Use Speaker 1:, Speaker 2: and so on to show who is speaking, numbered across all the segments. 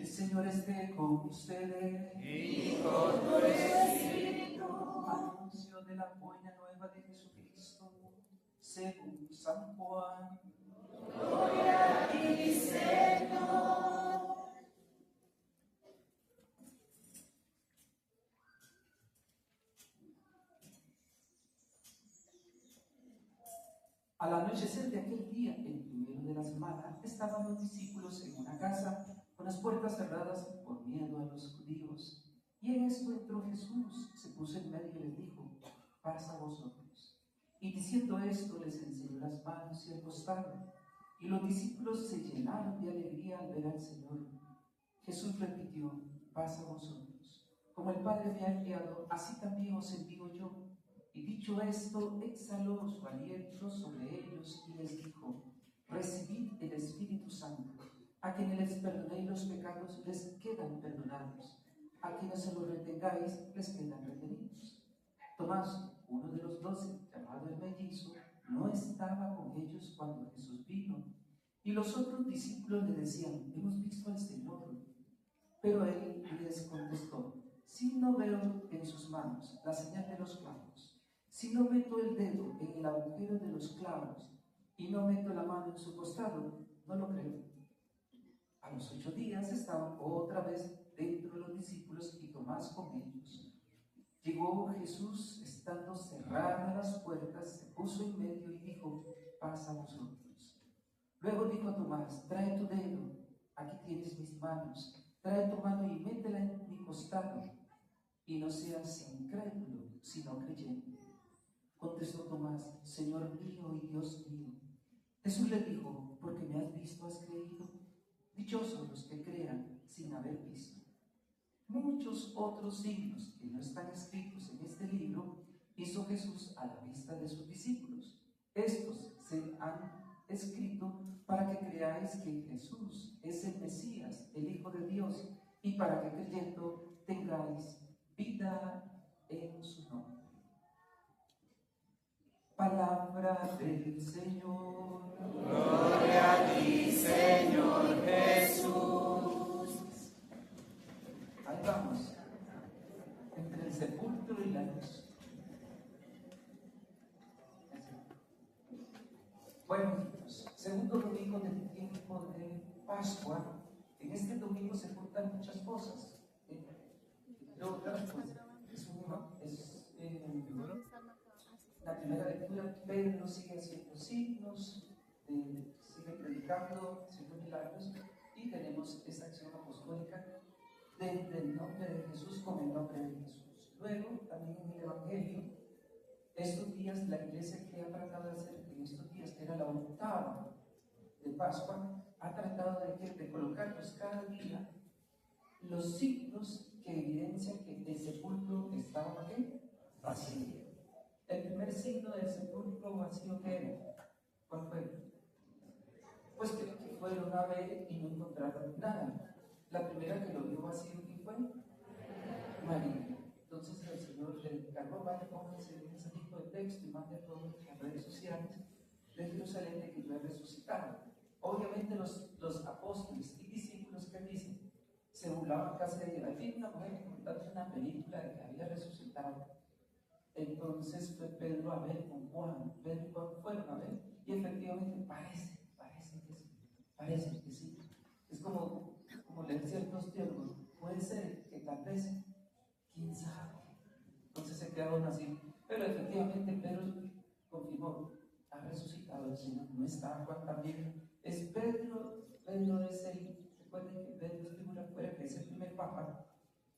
Speaker 1: El Señor esté con ustedes.
Speaker 2: Y con tu espíritu.
Speaker 1: Anuncio de la buena nueva de Jesucristo, según San Juan.
Speaker 2: Gloria a ti, Señor.
Speaker 1: Al anochecer de aquel día, el primero de la semana, estaban los discípulos en una casa con las puertas cerradas por miedo a los judíos. Y en esto entró Jesús, se puso en medio y les dijo: paz a vosotros. Y diciendo esto, les enseñó las manos y el costado. Y los discípulos se llenaron de alegría al ver al Señor. Jesús repitió: paz a vosotros. Como el Padre me ha enviado, así también os envío yo. Y dicho esto, exhaló su aliento sobre ellos y les dijo: recibid el Espíritu Santo. A quienes les perdonéis los pecados, les quedan perdonados. A quienes se los retengáis, les quedan retenidos. Tomás, uno de los 12, llamado el mellizo, no estaba con ellos cuando Jesús vino. Y los otros discípulos le decían: hemos visto al Señor. Pero él les contestó: si no veo en sus manos la señal de los clavos, si no meto el dedo en el agujero de los clavos y no meto la mano en su costado, no lo creo. A los 8 días estaban otra vez dentro de los discípulos y Tomás con ellos. Llegó Jesús, estando cerradas las puertas, se puso en medio y dijo: paz a vosotros. Luego dijo a Tomás: trae tu dedo, aquí tienes mis manos, trae tu mano y métela en mi costado, y no seas incrédulo, sino creyente. Contestó Tomás: Señor mío y Dios mío. Jesús le dijo: porque me has visto, has creído. Dichosos los que crean sin haber visto. Muchos otros signos que no están escritos en este libro hizo Jesús a la vista de sus discípulos. Estos se han escrito para que creáis que Jesús es el Mesías, el Hijo de Dios, y para que creyendo tengáis vida en su nombre. Palabra del Señor.
Speaker 2: Gloria a ti, Señor Jesús.
Speaker 1: Ahí vamos, entre el sepulcro y la luz. Bueno, hijos, segundo domingo del tiempo de Pascua. En este domingo se juntan muchas cosas. Entre otras, pues, la primera lectura, Pedro sigue haciendo signos, sigue predicando, haciendo milagros, y tenemos esta acción apostólica desde el nombre de Jesús con el nombre de Jesús. Luego, también en el Evangelio, estos días, la iglesia que ha tratado de hacer en estos días, que era la octava de Pascua, ha tratado de colocarnos cada día los signos que evidencian que el sepulcro estaba vacío. El primer signo del sepulcro vacío, ¿qué era? ¿Cuál fue? Pues que fueron a ver y no encontraron nada. La primera que lo vio vacío, ¿quién fue? María. Entonces el Señor le encargó: vaya, pónganse en ese tipo de texto y mande a todas las redes sociales de Jerusalén de que yo he resucitado. Obviamente los apóstoles y discípulos, ¿qué dicen? Se burlaban casi de ella. Al fin, una mujer que contaba una película de que había resucitado. Entonces fue Pedro a ver con Juan. Pedro y Juan fueron a ver, y efectivamente parece que sí. Es como leer ciertos teólogos. Puede ser que tal vez, quién sabe. Entonces se quedaron así. Pero efectivamente Pedro confirmó: ha resucitado el Señor. No está Juan también. Es Pedro. Pedro es recuerden que Pedro es figura fuera, que es el primer papa.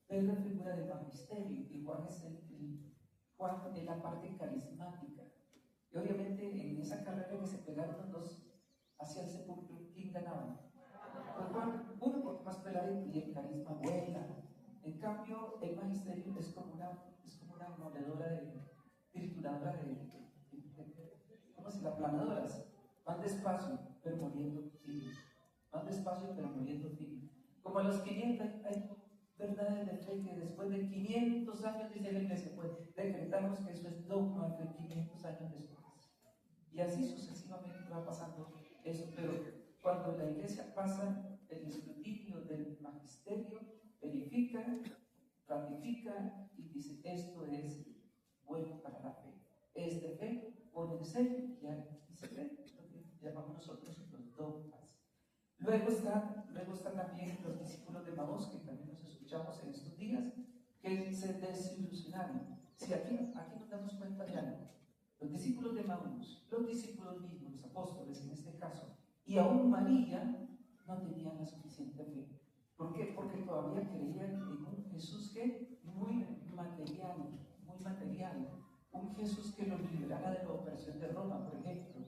Speaker 1: Pedro es figura del magisterio, y Juan es la parte carismática. Y obviamente en esa carrera que se pegaron los dos hacia el sepulcro, ¿quién ganaba? Pues Juan, uno porque más peladito y el carisma vuela. En cambio, el magisterio es como una moledora trituradora ¿cómo se llama? Aplanadoras. Van despacio, pero moliendo fino. Van despacio, pero moliendo fino. Como a los 500 hay verdades de fe que después de 500 años, dice la iglesia, pues decretamos que eso es dogma de 500 años después. Y así sucesivamente va pasando eso. Pero cuando la iglesia pasa el escrutinio del magisterio, verifica, ratifica y dice, esto es bueno para la fe. Es de fe, pone el sello y se cree, lo que llamamos nosotros los dogmas. Luego están también los discípulos de Maús, que también los escuchamos en estos días, que se desilusionaron. Si aquí nos damos cuenta de algo, los discípulos de Maús, los discípulos mismos, los apóstoles en este caso, y aún María, no tenían la suficiente fe. ¿Por qué? Porque todavía creían en un Jesús que muy material, un Jesús que los liberara de la opresión de Roma, por ejemplo.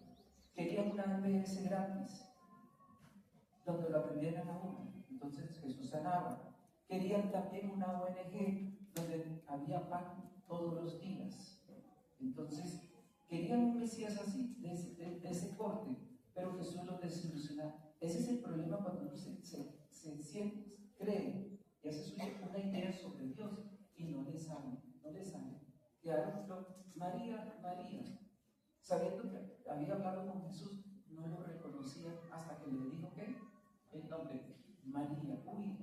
Speaker 1: Querían una APS gratis, donde lo aprendieran a uno, entonces Jesús sanaba. Querían también una ONG donde había pan todos los días, entonces querían un Mesías así, de ese corte, pero Jesús los desilusiona. Ese es el problema cuando uno se cree y hace suya una idea sobre Dios y no le sale. Quedaron María, sabiendo que había hablado con Jesús, no lo reconocía hasta que le dijo que el nombre María. Uy,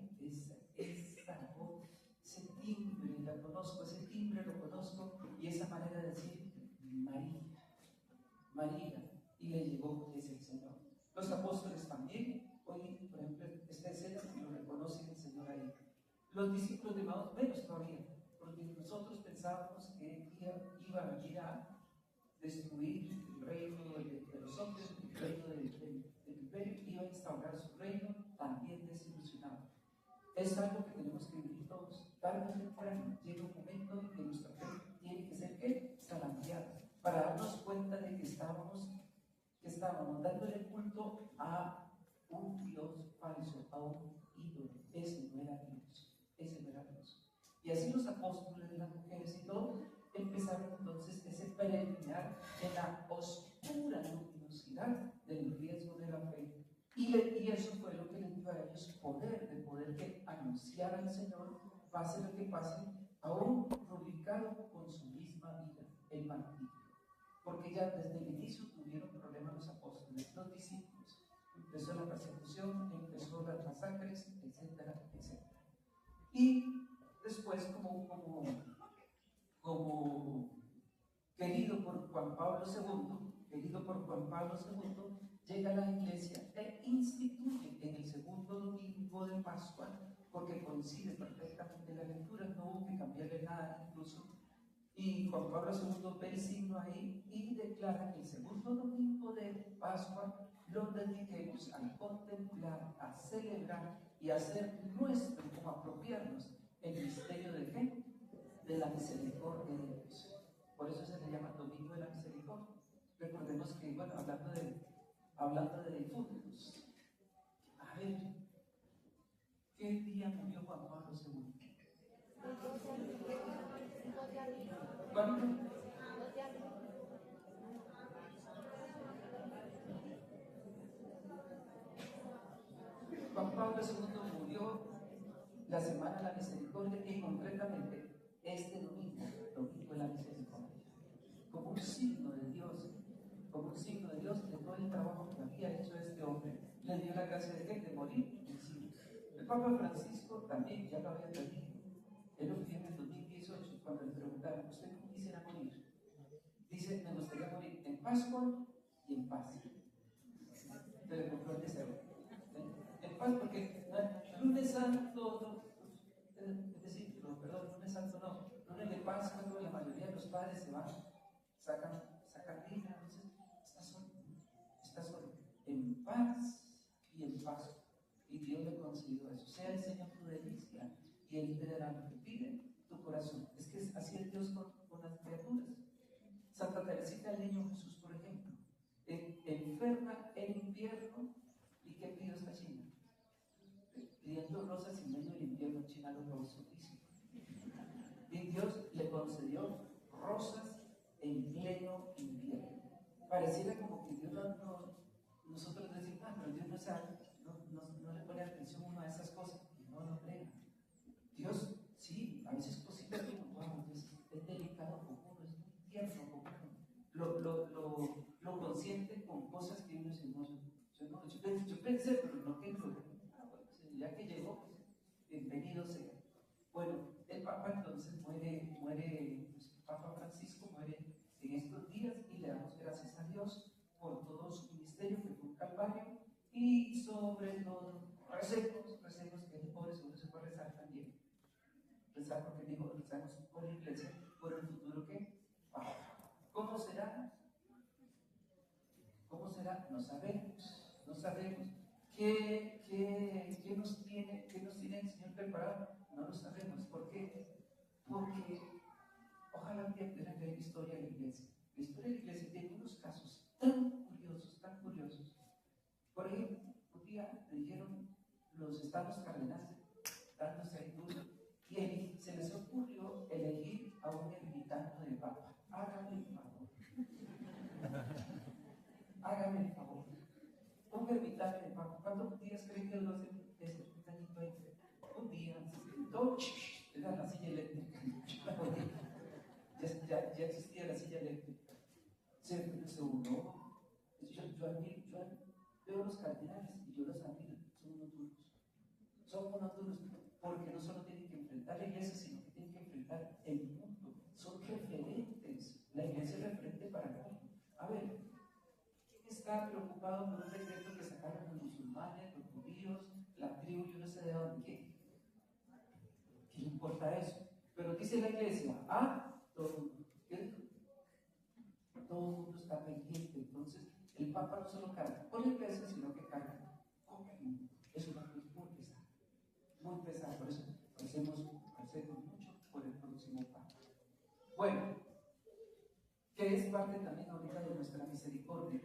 Speaker 1: esa voz, ese timbre la conozco, ese timbre lo conozco, y esa manera de decir María, y le llegó, es el Señor. Los apóstoles también, hoy, por ejemplo, esta escena que lo reconocen el Señor ahí. Los discípulos de Maús, menos todavía, porque nosotros pensábamos que iba a venir a destruir el reino de los hombres, el reino del imperio, iba a instaurar su reino, también desilusionado. Es algo que tenemos que vivir todos. Tarde o temprano llega un momento en que nuestra fe tiene que ser ¿qué? Zarandeada, para darnos cuenta de que estábamos dándole culto a un Dios falso, a un ídolo. Ese no era Dios. Y así los apóstoles, las mujeres y todo, empezaron entonces ese peregrinar en la oscura luminosidad del riesgo de la fe. Y eso fue lo que les dio a ellos poder que anunciar al Señor, pase lo que pase, aún rubricado con su misma vida, el martirio. Porque ya desde el inicio tuvieron problemas los apóstoles, los discípulos. Empezó la persecución, empezó las masacres, etcétera. Y después, como querido por Juan Pablo II, llega a la iglesia e instituye en el segundo domingo de Pascua, porque coincide perfectamente la lectura, no hubo que cambiarle nada incluso, y Juan Pablo II ve el signo ahí y declara que el segundo domingo de Pascua lo dediquemos a contemplar, a celebrar y a hacer nuestro, como apropiarnos el misterio de qué? De la misericordia de Dios. Por eso se le llama Domingo de la Misericordia. Recordemos que, bueno, hablando de difuntos, a ver, ¿qué día murió Juan Pablo II? ¿Cuándo? Juan Pablo II murió la Semana de la Misericordia y concretamente este domingo de la Misericordia, como un signo de Dios, de todo el trabajo que había hecho este hombre. Le dio la gracia de ¿qué? De morir en sí. El Papa Francisco también ya lo había pedido. Él lo pidió en el 2018 cuando le preguntaron, ¿usted cómo quisiera morir? Dice, me gustaría morir en Pascua y en paz. Se le compró el deseo. En paz, porque lunes santo, es decir, lunes santo no, lunes de Pascua, cuando la mayoría de los padres se van, sacan libra, entonces está solo, en paz y en Pascua. Y Dios le concedió eso. Sea el Señor tu delicia y Él te dará lo que pide tu corazón. Es que así es Dios con las criaturas. Santa Teresita del Niño Jesús, por ejemplo, enferma en invierno, ¿y qué pidió esta china? Pidiendo rosas en medio del invierno. China lo hizo físico. Y Dios le concedió rosas en pleno invierno. Pareciera como que Dios nosotros decimos, pero Dios no le pone atención a una de esas cosas, y no lo crea. Dios, sí, a veces cositas que wow, es delicado con uno, es muy tierno con uno. Lo consiente con cosas que uno dice, yo pensé, pero no que ya que llegó, muere, pues, Papa Francisco muere en estos días y le damos gracias a Dios por todo su ministerio que fue un calvario y sobre todo recemos que el pobre seguro se puede rezar también. Rezar porque dijo, rezamos por la iglesia, por el futuro que ¿cómo será? ¿Cómo será? No sabemos, no sabemos. ¿Qué nos tiene el Señor preparado? No lo sabemos. ¿Por qué? Porque ojalá pudieran ver la historia de la iglesia. La historia de la iglesia tiene unos casos tan curiosos, tan curiosos. Por ejemplo, un día le dijeron los estados cardenales dándose ahí duro y se les ocurrió elegir a un ermitaño de papa. Hágame el favor. Hágame el favor. Un ermitaño de papa. ¿Cuántos días creen que duró ese ermitañito ahí? Un día, todo, era la silla eléctrica. Ya existía la silla eléctrica. Se unió. Yo veo los cardenales y yo los admiro. Son unos duros. Son unos duros porque no solo tienen que enfrentar la iglesia, sino que tienen que enfrentar el mundo. Son referentes. La iglesia es referente para el mundo. A ver, ¿quién está preocupado por un decreto que sacaron los musulmanes, los judíos, la tribu, yo no sé de dónde? ¿Qué le importa eso? Pero dice la iglesia, todo el mundo. ¿Qué dijo? Todo el mundo está pendiente. Entonces, el Papa no solo carga con la iglesia, sino que carga con el mundo. Es una cruz muy pesada. Muy pesada. Por eso hacemos mucho por el próximo Papa. Bueno, que es parte también ahorita de nuestra misericordia.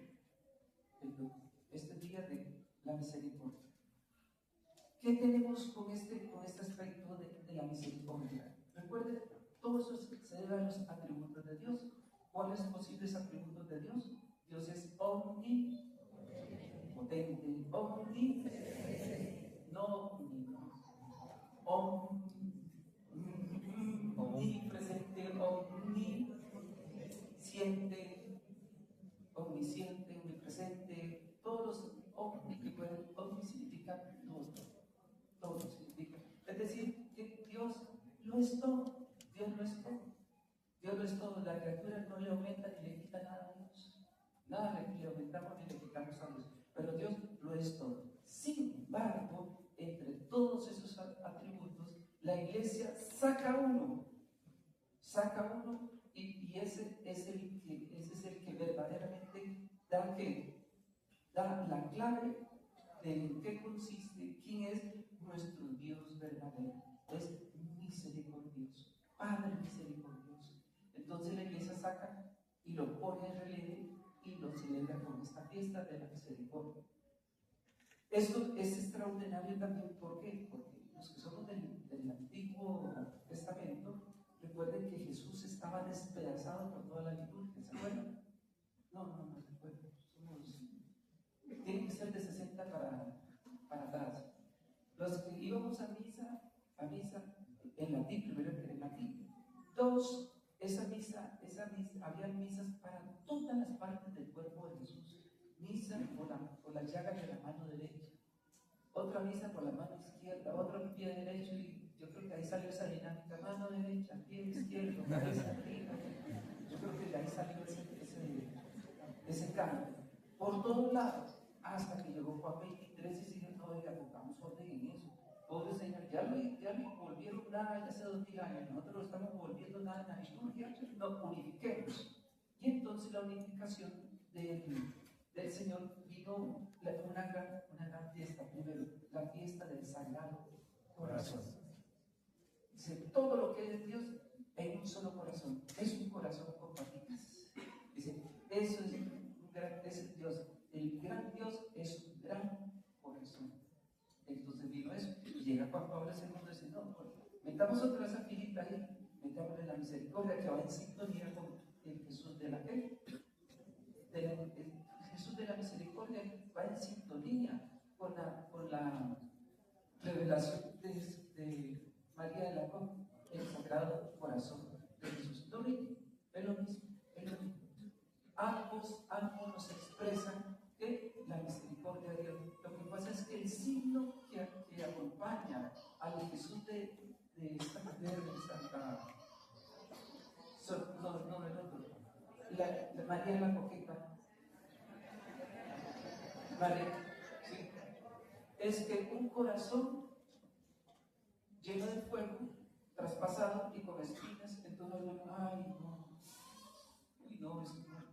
Speaker 1: Este día de la misericordia. ¿Qué tenemos con este aspecto de la misericordia? Recuerden, todo eso se debe a los atributos de Dios. ¿Cuáles posibles atributos de Dios? Dios es omnipotente, omnipresente, omnisciente, omnipresente, todos los omni que pueden, omni significa todo significa. Es decir, que Dios lo es todo, Dios lo es todo. Dios lo es todo, la criatura no le aumenta ni le quita nada a Dios. Nada le aumentamos ni le quitamos a Dios. Pero Dios lo es todo. Sin embargo, entre todos esos atributos, la iglesia saca uno y ese es el que verdaderamente da la clave de en qué consiste, quién es nuestro Dios verdadero. Es misericordioso, Padre misericordioso. Entonces la iglesia saca y lo pone en relieve y lo celebra con esta fiesta de la misericordia. Esto es extraordinario también, ¿por qué? Porque los que somos del Antiguo Testamento, recuerden que Jesús estaba despedazado por toda la liturgia, ¿se acuerdan? No recuerdo. Tiene que ser de 60 para atrás. Los que íbamos a misa en latín, primero en latín. Esa misa, había misas para todas las partes del cuerpo de Jesús. Misa por la llaga de la mano derecha, otra misa por la mano izquierda, otro pie derecho, y yo creo que ahí salió esa dinámica, mano derecha, pie izquierdo, cabeza arriba. Yo creo que de ahí salió ese cambio. Por todos lados, hasta que llegó Juan 23 y siguen todavía, pongamos orden en eso. Pobre Señor, ya lo volvieron nada, ya hace 2000 años, nosotros lo estamos volviendo nada en la liturgia, lo unifiquemos. Y entonces la unificación del Señor vino una gran fiesta. Primero, la fiesta del Sagrado Corazón. Dice, todo lo que es Dios en un solo corazón. Es un corazón con patitas. Dice, eso es Dios. El gran Dios es un gran corazón. Entonces vino eso. Y llega Juan Pablo II y dice, no, metamos otra esa filita ahí, metámosle la misericordia que va en sintonía con el Jesús de la fe. El Jesús de la misericordia va en sintonía con la revelación de María de la Cruz, el Sagrado Corazón de Jesús. Es lo mismo. Ambos nos expresan que la misericordia de Dios. Lo que pasa es que el signo que acompaña al Jesús de esta mujer, de Santa María la Coqueta. ¿Vale? Sí. Es que un corazón lleno de fuego, traspasado y con espinas, entonces ay, no, uy, no,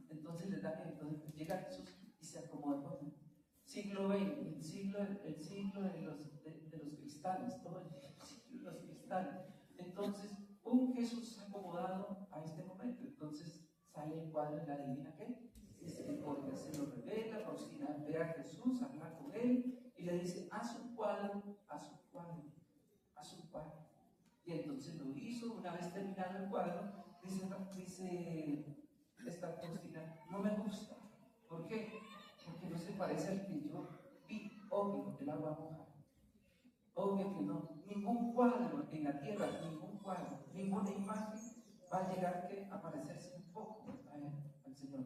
Speaker 1: entonces le da miedo. Entonces llega Jesús y se acomoda con él. Siglo XX, el siglo de los cristales, todo el siglo de los cristales. Entonces, un Jesús acomodado a este momento. Entonces sale el cuadro de la divina ¿qué? Misericordia, se lo revela, Faustina ve a Jesús, habla con él y le dice, haz un cuadro, haz un cuadro, haz un cuadro. Y entonces lo hizo, una vez terminado el cuadro, dice esta Faustina, no me gusta. ¿Por qué? Porque no se parece al que yo vi, obvio, el agua moja. Obvio que no. Ningún cuadro en la tierra, ningún cuadro, ninguna imagen va a llegar a parecerse un poco al Señor.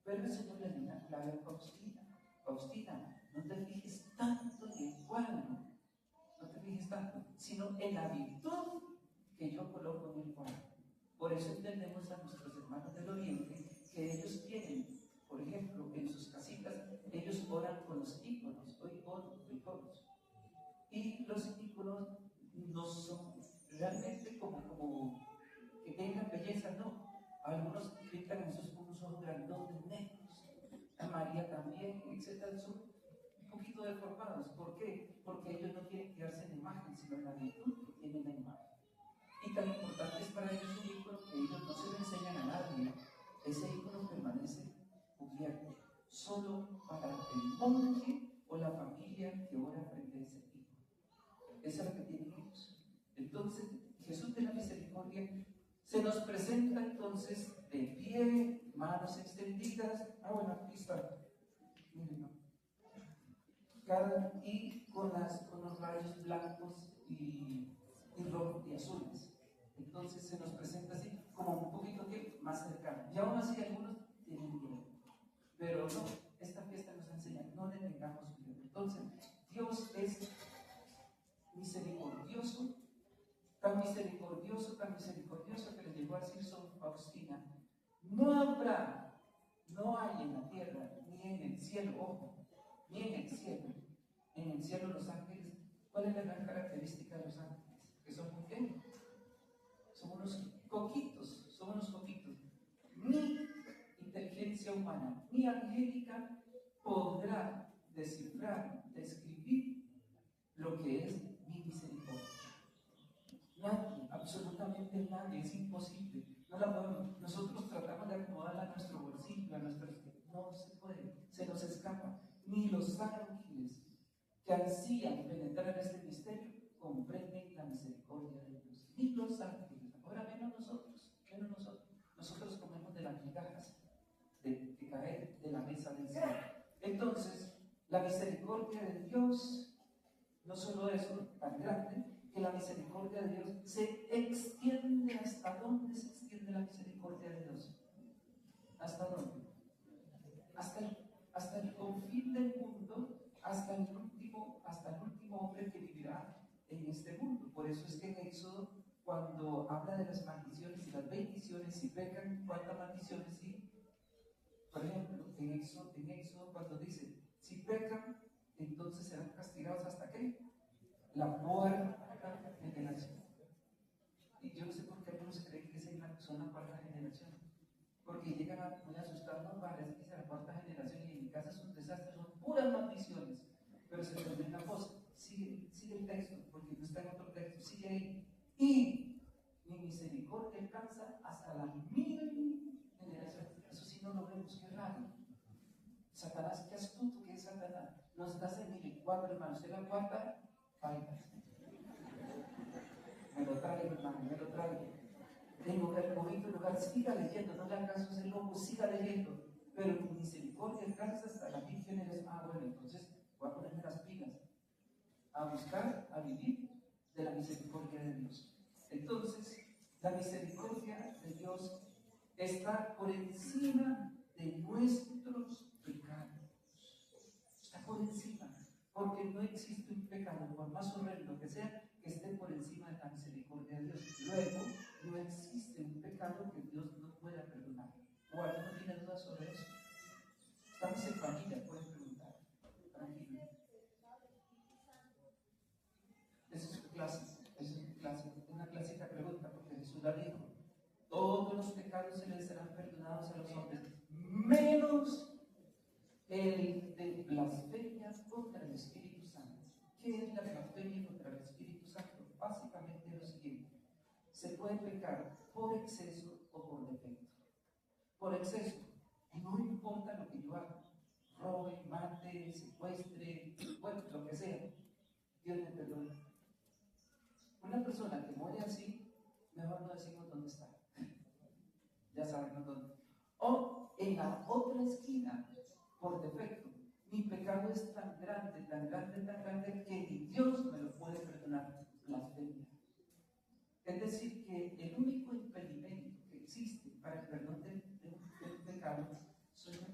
Speaker 1: Pero el Señor le dio una clave a Faustina. Faustina, no te fijes tanto en el cuadro, no te fijes tanto, sino en la virtud que yo coloco en el cuadro. Por eso entendemos a nuestros hermanos del Oriente que ellos tienen, por ejemplo, en sus casitas, ellos oran con los íconos, hoy iconos. Y los íconos no son realmente como que tengan belleza, no. Algunos pintan en sus ojos grandotes, negros, a María también, etc. Son un poquito deformados. ¿Por qué? Porque ellos no quieren quedarse en la imagen, sino en la virtud que tiene la imagen. Y tan importante es para ellos un ícono que ellos no se lo enseñan a nadie. Ese ícono permanece cubierto, solo para el monje o la familia que ora frente a ese ícono. Eso es lo que tienen ellos. Entonces, Jesús de la Misericordia se nos presenta entonces de pie, manos extendidas. Bueno, aquí está. Miren, y con los rayos blancos y rojos y azules. Entonces se nos presenta así, como un poquito más cercano. Y aún así algunos tienen miedo. Pero no, esta fiesta nos enseña, no le tengamos miedo. Entonces, Dios es misericordioso, tan misericordioso que le llegó a decir Sor Faustina, no hay en la tierra, ni en el cielo, ojo, ni en el cielo los ángeles. ¿Cuál es la gran característica de los ángeles? Que son muy qué? Son unos coquitos, ni inteligencia humana, ni angélica podrá descifrar, describir lo que es mi misericordia. Nadie, absolutamente nadie, es imposible. No la podemos. Nosotros tratamos de acomodarla a nuestro bolsillo, no se puede, se nos escapa. Ni los ángeles que ansían penetrar en este misterio comprenden la misericordia de Dios. Ni los ángeles, ahora menos nosotros. Nosotros comemos de las migajas que caen de la mesa del cielo. Entonces, la misericordia de Dios, no solo eso, tan grande, que la misericordia de Dios se extiende. ¿Hasta dónde se extiende la misericordia de Dios? ¿Hasta dónde? Hasta el confín del mundo, hasta el último hombre que vivirá en este mundo. Por eso es que en Éxodo, cuando habla de las maldiciones y las bendiciones, si pecan, ¿cuántas maldiciones sí? Por ejemplo, en Éxodo cuando dice, si pecan, entonces serán castigados ¿hasta qué? La cuarta generación. Y yo no sé por qué algunos creen que son la cuarta generación. Porque llegan muy asustados, no, parece que es la cuarta generación y en mi casa es un desastre, son puras maldiciones. Pero se entiende una cosa, sigue el texto, porque no está en otro texto, sigue ahí. Y mi misericordia alcanza hasta la 1000 generación. Eso sí no lo vemos, qué raro. Satanás, qué astuto que es Satanás. Nos das en 1004, hermano, usted la cuarta, faltas. Me lo traigo, hermano, me lo traigo. Tengo que bonito lugar, siga leyendo, no le hagas caso a ese loco, siga leyendo. Pero mi misericordia alcanza hasta la 1000 generación. Bueno, entonces voy a ponerme las pilas a buscar, a vivir de la misericordia de Dios. Entonces, la misericordia de Dios está por encima de nuestros pecados. Está por encima, porque no existe un pecado, por más horrendo que sea, que esté por encima de la misericordia de Dios. Luego, no existe un pecado que Dios no pueda perdonar. ¿O alguno tiene dudas sobre una clásica pregunta, porque Jesús la dijo. Todos los pecados se les serán perdonados a los hombres, menos el de blasfemia contra el Espíritu Santo. ¿Qué es la blasfemia contra el Espíritu Santo? Básicamente es lo siguiente: se puede pecar por exceso o por defecto. Por exceso, no importa lo que yo haga, robe, mate, secuestre, bueno, lo que sea, Dios me perdona. Una persona que muere así, mejor no decimos dónde está. Ya sabemos dónde. O en la otra esquina, por defecto, mi pecado es tan grande, tan grande, tan grande, que ni Dios me lo puede perdonar. Blasfemia. Es decir, que el único impedimento que existe para el perdón del pecado soy yo.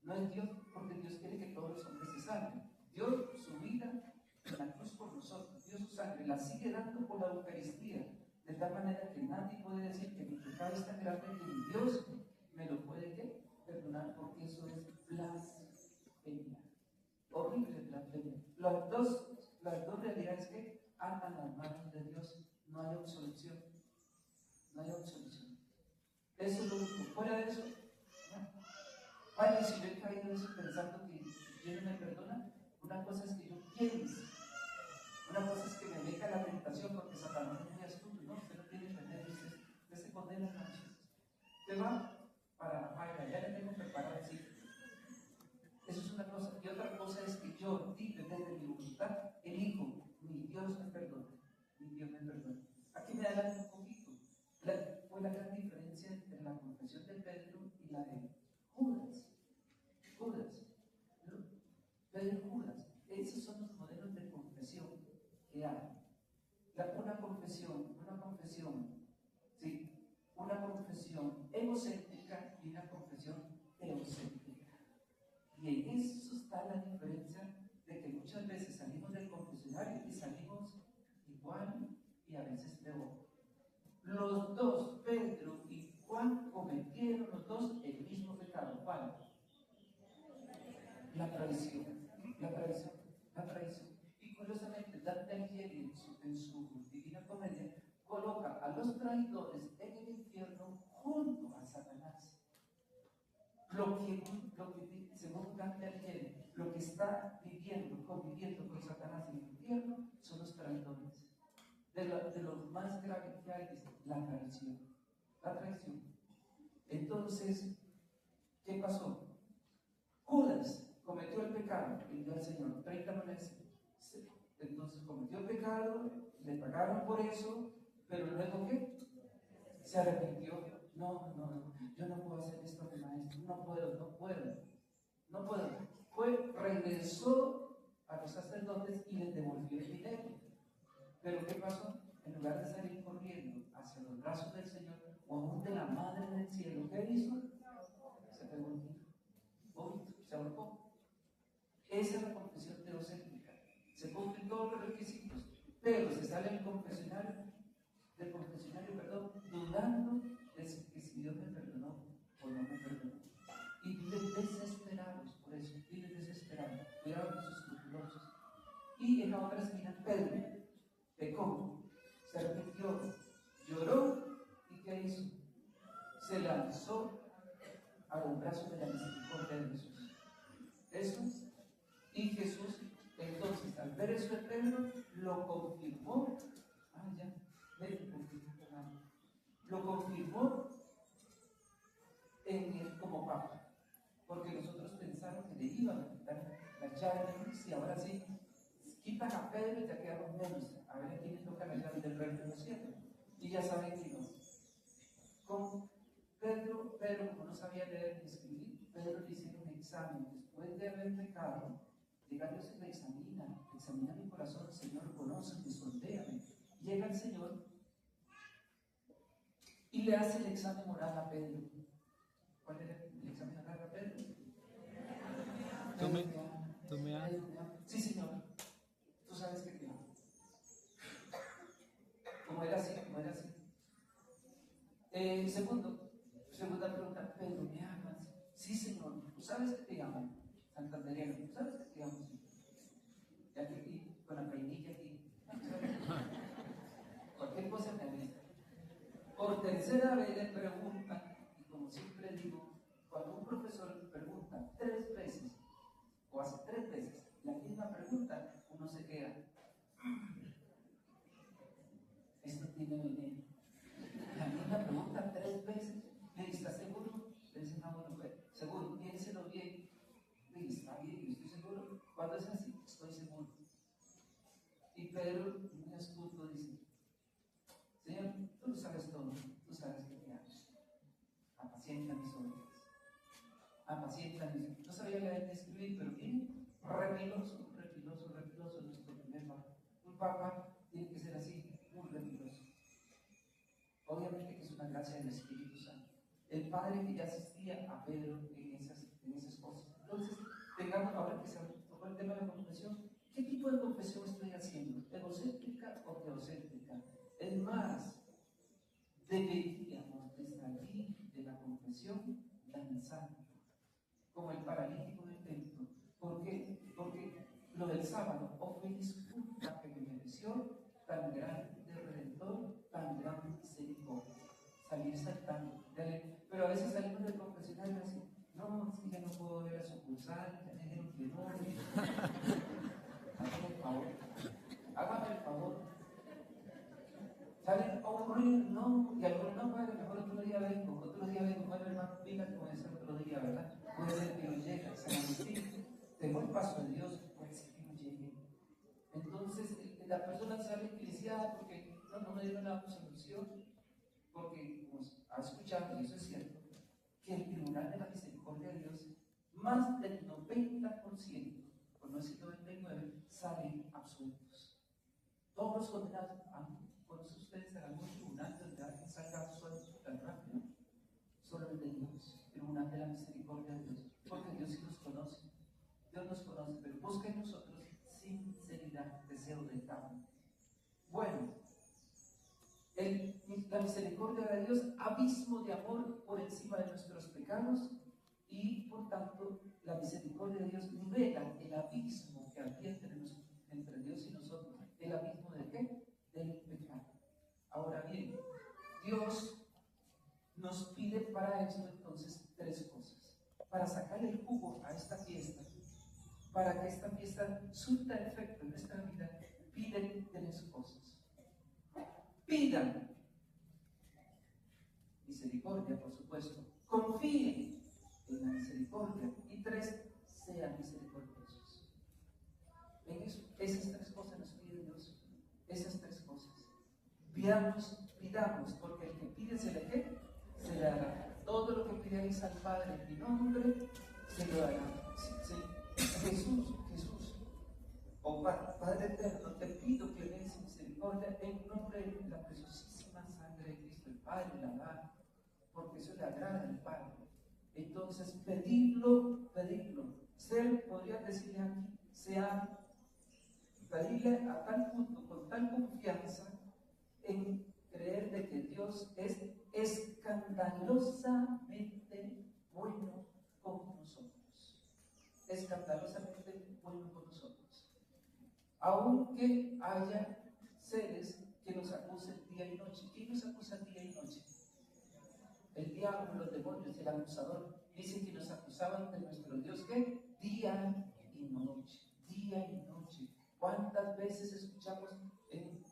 Speaker 1: No es Dios, porque Dios quiere que todos los hombres se salven. Dios, su vida en la cruz por nosotros, Dios su sangre, la sigue dando por la Eucaristía, de tal manera que nadie puede decir que mi pecado es tan grande que ni Dios me lo puede ¿qué? Perdonar, porque eso es blasfemia. Horrible blasfemia. Las dos realidades que atan las manos de Dios, no hay absolución. No hay absolución. Eso es lo único. Fuera de eso, no. Vaya, si yo he caído en eso pensando que Dios me perdona, una cosa es que yo piense, una cosa es que me venga la tentación, porque Satanás es muy astuto, ¿no? Usted no tiene remedio, usted se condena a las cosas. Usted va para la paga, ya le tengo preparado así. Eso es una cosa. Y otra cosa es que yo, desde mi voluntad, elijo, mi Dios me perdona, mi Dios me perdona. Aquí me adelanto un poquito. Fue la gran diferencia entre la confesión de Pedro y la de Judas. ¿No? Pedro y Judas. Esos son los modelos de confesión que hay. Una confesión egocéntrica y una confesión teocéntrica. Y en eso está la diferencia de que muchas veces salimos del confesionario y salimos igual y a veces peor. Los dos, Pedro y Juan, cometieron los dos el mismo pecado. ¿Cuál? La traición. Y curiosamente, Dante Alighieri en su Divina Comedia coloca a los traidores en el infierno junto a Satanás. Lo que según Dante Alighieri, lo que está conviviendo con Satanás en el infierno son los traidores. De lo más grave que hay es la traición. Entonces, ¿qué pasó? Judas cometió el pecado, pidió al Señor 30 monedas. Entonces cometió el pecado, le pagaron por eso, pero luego ¿qué? Se arrepintió. No, yo no puedo hacer esto de maestro, no puedo. Regresó a los sacerdotes y les devolvió el dinero. Pero ¿qué pasó? En lugar de salir corriendo hacia los brazos del Señor o aún de la Madre del Cielo, ¿qué hizo? Se pegó un tiro. Se ahorcó. Esa es la confesión teocéntrica. Se cumplen todos los requisitos, pero se sale del confesionario, dudando de si Dios me perdonó o no me perdonó. Y viven desesperados por eso, cuidado con sus escrupulosos. Y en la otra esquina, Pedro pecó, se arrepintió, lloró, ¿y qué hizo? Se lanzó a los brazos de la misericordia de Jesús. Eso. Y Jesús, entonces, al ver eso de Pedro, lo confirmó. Lo confirmó en él como papa. Porque los otros pensaron que le iban a quitar la llave de Luis y ahora sí, quitan a Pedro y ya quedamos menos. A ver a quién le toca la llave del reino de los cielos. Y ya saben que no. Con Pedro, como no sabía leer ni escribir, Pedro le hicieron un examen. Después de haber pecado, llega Dios y le examina mi corazón, Señor, conóceme, sondéame. Llega el Señor y le hace el examen moral a Pedro. ¿Cuál era el examen moral a Pedro?
Speaker 3: ¿Tú me amas?
Speaker 1: Sí, Señor. Tú sabes que te amo. Como era así. Segunda pregunta, Pedro, ¿me amas? Sí, Señor. Tú sabes que te amo. Santanderiano, tú sabes que te amo, Señor. Y aquí, con la peinilla aquí. tercera vez le preguntan, y como siempre digo, cuando un profesor pregunta 3 veces, o hace 3 veces la misma pregunta, uno se queda. Esto tiene veneno. La misma pregunta 3 veces. Le dice, ¿estás seguro? Le dice, no, bueno, pues, seguro, piénselo bien. Le dice, está bien, yo estoy seguro. Cuando es así, estoy seguro. Y Pedro, muy astuto, dice, Señor, tú lo sabes todo, tú sabes que te amo. Apacienta mis ovejas. Apacienta mis ovejas. No sabía leer ni escribir, pero bien, repiloso nuestro primer papa. Un papa tiene que ser así, muy repiloso. Obviamente que es una gracia del Espíritu Santo. El Padre que ya asistía a Pedro en esas cosas. Entonces, tengamos, ahora que se tocó el tema de la confesión, ¿qué tipo de confesión estoy haciendo? ¿Egocéntrica o teocéntrica? Es más, deberíamos de salir de la confesión danzando, como el paralítico del templo. ¿Por qué? Porque lo del sábado, oh feliz culpa que me mereció tan grande Redentor, tan grande misericordia. Salir saltando. Pero a veces salimos del confesionario y decimos, no, es que ya no puedo ver a sucursal, ya me dijeron que no. Hágame el favor. Hágame el favor. Salen a un ruido, no, y algunos no, padre, mejor otro día vengo, bueno, hermano, venga, puede ser otro día, ¿verdad? Puede ser que no llegue, San Agustín, tengo el paso de Dios, puede ser que no llegue. Entonces, la persona sale y decía, porque no me dieron la absolución, porque como ha escuchado, y eso es cierto, que el tribunal de la misericordia de Dios, más del 90%, por no decir 99%, salen absueltos. Todos los condenados, ¿conocen ustedes en algún tribunal donde alguien salga absuelto tan rápido? Solo el de Dios, el tribunal de la misericordia de Dios, porque Dios sí nos conoce. Dios nos conoce, pero busca en nosotros sinceridad, deseo de cambio. Bueno, la misericordia de Dios, abismo de amor por encima de nuestros pecados, y por tanto la misericordia de Dios nivela el abismo que había entre Dios y nosotros. ¿El abismo de qué? Del pecado. Ahora bien, Dios nos pide para esto entonces 3 cosas. Para sacar el jugo a esta fiesta, para que esta fiesta surta efecto en nuestra vida, piden 3 cosas. Pidan misericordia, por supuesto. Confíen en la misericordia. Y 3, sean misericordiosos. En eso, esas 3 cosas nos pide Dios. Esas 3 cosas. Pidamos, porque el que pide se le ¿qué? Se le dará. Todo lo que pidáis al Padre en mi nombre, se lo dará. Jesús, oh Padre eterno, te pido que me des misericordia en nombre de la preciosísima sangre de Cristo, el Padre la da, porque eso le agrada al Padre. Entonces, pedirlo, podría decirle aquí, pedirle a tal punto, con tal confianza, en creer de que Dios es escandalosamente bueno con nosotros. Escandalosamente bueno con nosotros. Aunque haya seres que nos acusen día y noche. ¿Quién nos acusa día y noche? El diablo, los demonios, el acusador. Dicen que nos acusaban de nuestro Dios, ¿qué? Día y noche. Día y noche. ¿Cuántas veces escuchamos en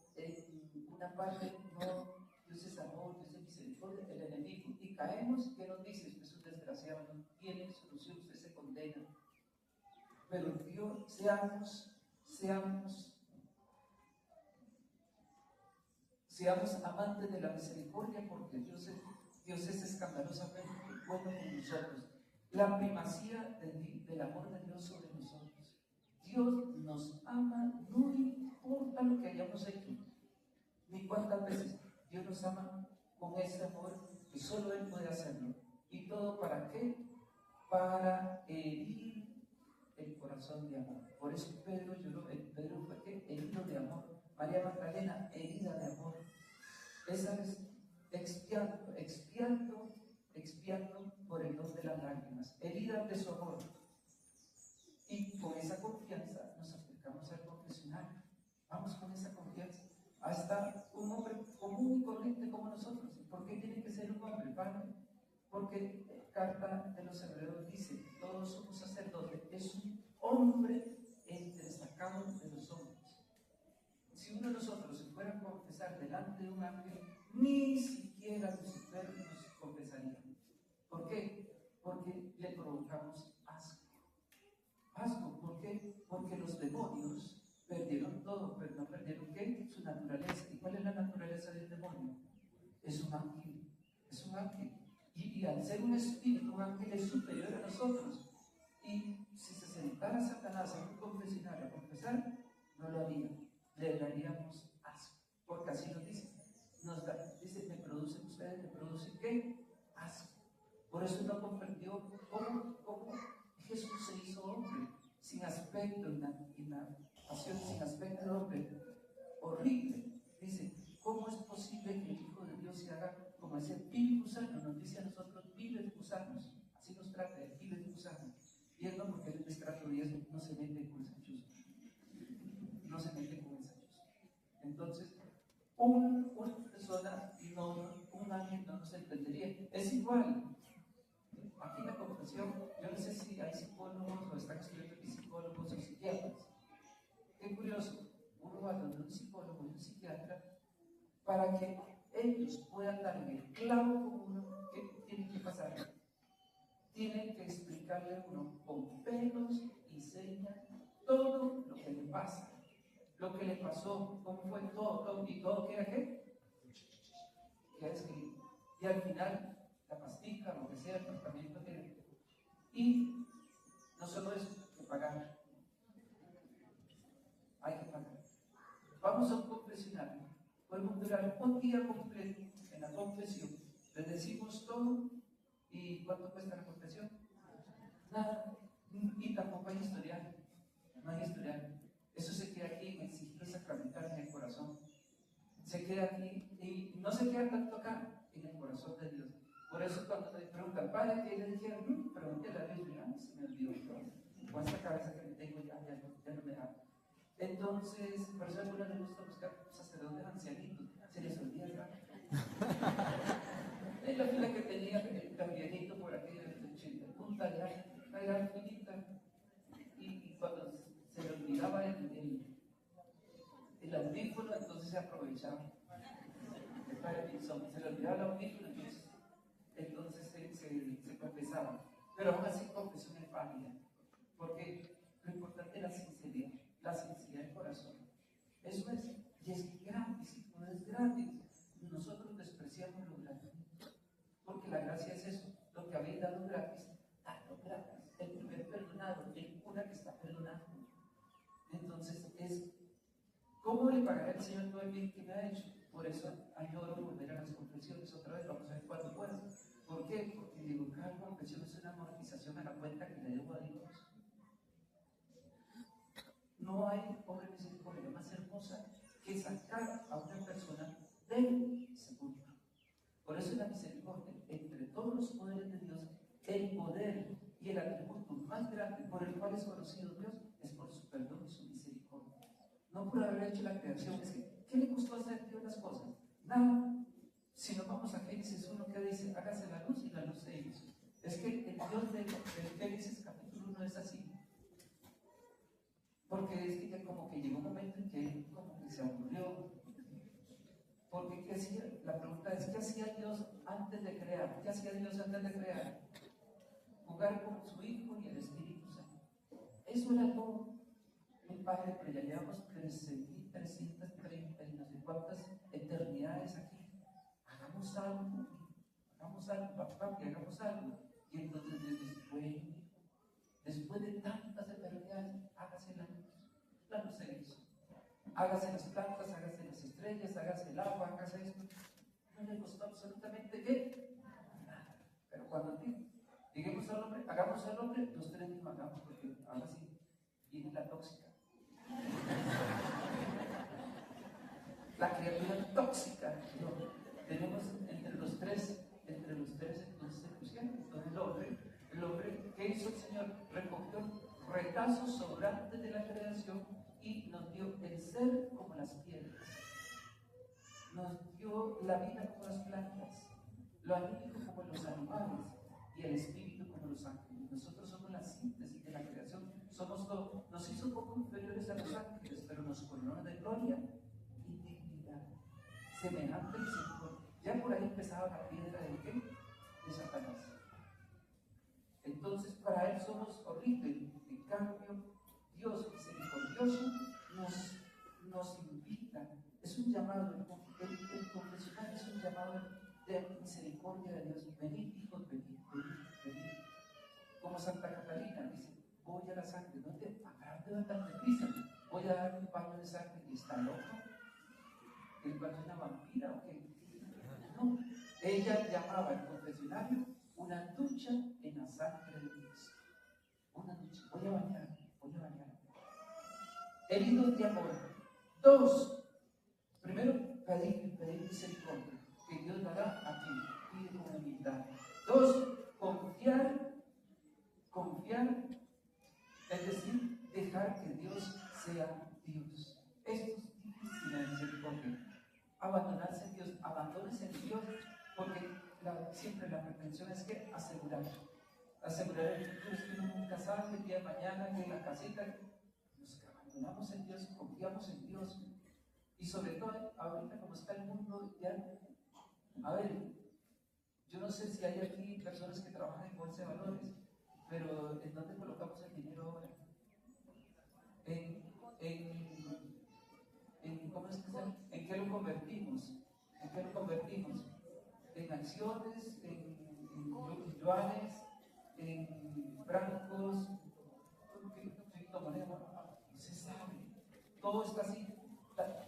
Speaker 1: una parte, no, Dios es amor, Dios es misericordia, el enemigo? Y caemos, ¿qué nos dice? Usted es un desgraciado, no tiene solución, usted se condena. Pero Dios, seamos amantes de la misericordia, porque Dios es escandalosamente bueno con nosotros. La primacía del amor de Dios sobre nosotros. Dios nos ama, no importa lo que hayamos hecho, ni cuántas veces. Dios nos ama con ese amor que solo Él puede hacerlo. ¿Y todo para qué? Para herir el corazón de amor. Por eso Pedro lloró. Pedro fue ¿qué? Herido de amor. María Magdalena, herida de amor. Esa es expiando por el don de las lágrimas, herida de su amor. Y con esa confianza nos acercamos al confesionario. Vamos con esa confianza. Hasta un hombre común y corriente como nosotros. ¿Por qué tiene que hermano, porque carta de los Hebreos dice, todo sumo sacerdote es un hombre destacado de los hombres. Si uno de nosotros se fuera a confesar delante de un ángel, ni siquiera Lucifer nos confesaría. ¿Por qué? Porque le provocamos asco. Asco, ¿por qué? Porque los demonios perdieron todo, pero no perdieron ¿qué? Su naturaleza. ¿Y cuál es la naturaleza del demonio? Es un ángel, es un ángel. Y al ser un espíritu, un ángel es superior a nosotros. Y si se sentara Satanás en un confesionario a confesar, no lo haría. Le daríamos asco. Porque así nos dice. Dice, me producen ustedes, me producen ¿qué? Asco. Por eso no comprendió cómo Jesús se hizo hombre, sin aspecto, en la pasión, sin aspecto de hombre. Horrible. Dice, ¿cómo es posible que el Hijo de Dios se haga como ese vil gusano? Nos dice a nosotros viles gusanos. Así nos trata, de viles gusanos. Y él no, porque el estrato 10 no se mete con esa chusma. No se mete con esa chusma. Entonces, una persona, un ángel no nos entendería. Es igual. Aquí en la confesión, yo no sé si hay psicólogos o están estudiando psicólogos o psiquiatras. Qué curioso, uno va donde un psicólogo y un psiquiatra para que ellos puedan dar en el clavo con uno que tiene que pasar. Tienen que explicarle a uno con pelos y señas todo lo que le pasa, lo que le pasó, cómo fue todo y todo queda ¿qué? Queda escrito. Y al final, la pastica, lo que sea, el tratamiento que... Y no solo eso, hay que pagar. Hay que pagar. Vamos a un confesionario. Podemos durar un día completo en la confesión. Le decimos todo. ¿Y cuánto cuesta la confesión? Nada. Y tampoco hay historial. No hay historial. Eso se queda aquí en el sigilo sacramental en el corazón. Se queda aquí y no se queda tanto acá en el corazón de Dios. Por eso cuando me preguntan, padre, ¿qué le dijeron? Pregúntele a Dios, ya se me olvidó. Con esta cabeza que me tengo ya no me da. Entonces, por eso a algunos les gusta buscar sacerdotes ancianitos, se les olvida rápido. Es la fila que tenía el viejito por aquí de 80 punta, la gran filita, y cuando se le olvidaba el audífono, entonces se aprovechaba. Se le olvidaba el audífono, entonces se confesaba. Pero aún así confesión es válida, porque lo importante es la sinceridad del corazón. Eso es, y es gratis, no es gratis. Nosotros despreciamos lo gratis, porque la gracia es eso, lo que habéis dado gratis, dado gratis. El primer perdonado, el cura que está perdonando. Entonces es, ¿cómo le pagará el Señor todo el bien que me ha hecho? Por eso añoro volver a las confesiones otra vez, vamos a ver cuándo puedo. ¿Por qué? Porque digo, cada confesión es una amortización a la cuenta que le debo a Dios. No hay obra misericordia más hermosa que sacar a una persona del sepulcro. Por eso la misericordia, entre todos los poderes de Dios, el poder y el atributo más grande por el cual es conocido Dios es por su perdón y su misericordia. No por haber hecho la creación. Es que, ¿qué le costó hacer Dios las cosas? Nada. Si nos vamos a Génesis 1 que dice, hágase la luz y la luz se hizo. Es que el Dios de Génesis capítulo 1 es así. Porque es que como que llegó un momento en que como que se aburrió. Porque ¿qué hacía? La pregunta es, ¿qué hacía Dios antes de crear? ¿Qué hacía Dios antes de crear? Jugar con su Hijo y el Espíritu Santo. Eso era todo. El Padre, pero ya llevamos 13.330 y no sé cuántas eternidades aquí. Hagamos algo, papá, que hagamos algo. Y entonces después de tantas eternidades, hágase la luz se hizo. Hágase las plantas, hágase las estrellas, hágase el agua, hágase esto. No le costó absolutamente ¿qué? Nada. Pero cuando digamos al hombre, hagamos al hombre, los tres mismos hagamos, porque ahora sí viene la tóxica. La criatura tóxica, ¿no? Tenemos entre los tres entonces se pusieron. Entonces el hombre, ¿qué hizo el Señor? Recogió retazos sobrantes de la creación y nos dio el ser como las piedras, nos dio la vida como las plantas, lo anímico como los animales y el espíritu como los ángeles. Nosotros somos la síntesis de la creación, somos todo. Nos hizo poco inferiores a los ángeles, pero nos coronó de gloria y dignidad, semejante misericordia. Ya por ahí empezaba la piedra de qué? De Satanás. Entonces para él somos horribles. En cambio, Dios misericordioso nos invita, es un llamado, el confesionario es un llamado de misericordia de Dios. Venid, hijos, venid, venid, venid. Como Santa Catalina dice, voy a la sangre, no te agarre tan deprisa, voy a dar un baño de sangre. Y está loco, ¿el baño es una vampira o qué? No, ella llamaba al confesionario una ducha en la sangre de Cristo. Una ducha, voy a bañar, voy a bañar. Heridos de amor. Dos, primero, pedir misericordia, que Dios dará a ti, pide con humildad. Dos, confiar, es decir, dejar que Dios sea Dios. Esto es difícil en misericordia. Abandonarse en Dios, abandónese en Dios, porque siempre la pretensión es que asegurar el futuro, es que uno nunca sabe el día de mañana, que en la casita, nos abandonamos en Dios, confiamos en Dios. Y sobre todo, ahorita como está el mundo, ya, a ver, yo no sé si hay aquí personas que trabajan en bolsa de valores, pero ¿en dónde colocamos el dinero ahora? ¿Cómo es que ¿En qué lo convertimos? ¿En qué lo convertimos? En acciones, en yuanes, en francos, no se sabe. Todo está así,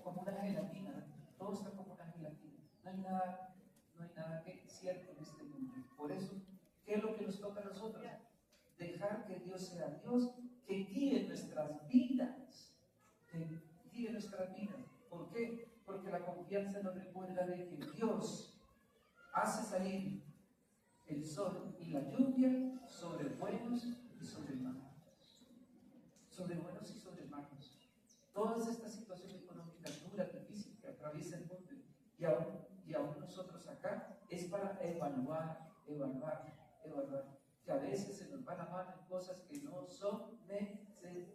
Speaker 1: como una gelatina, todo está como una gelatina. No hay nada que es cierto en este mundo. Por eso, ¿qué es lo que nos toca a nosotros? Dejar que Dios sea Dios, que guíe nuestras vidas. Que guíe nuestras vidas. ¿Por qué? Porque la confianza nos recuerda de que Dios hace salir el sol y la lluvia sobre buenos y sobre malos. Sobre buenos y sobre malos. Todas estas situaciones económicas duras, difíciles que atraviesa el mundo y aún nosotros acá, es para evaluar, que a veces se nos va la mano en cosas que no son necesarias.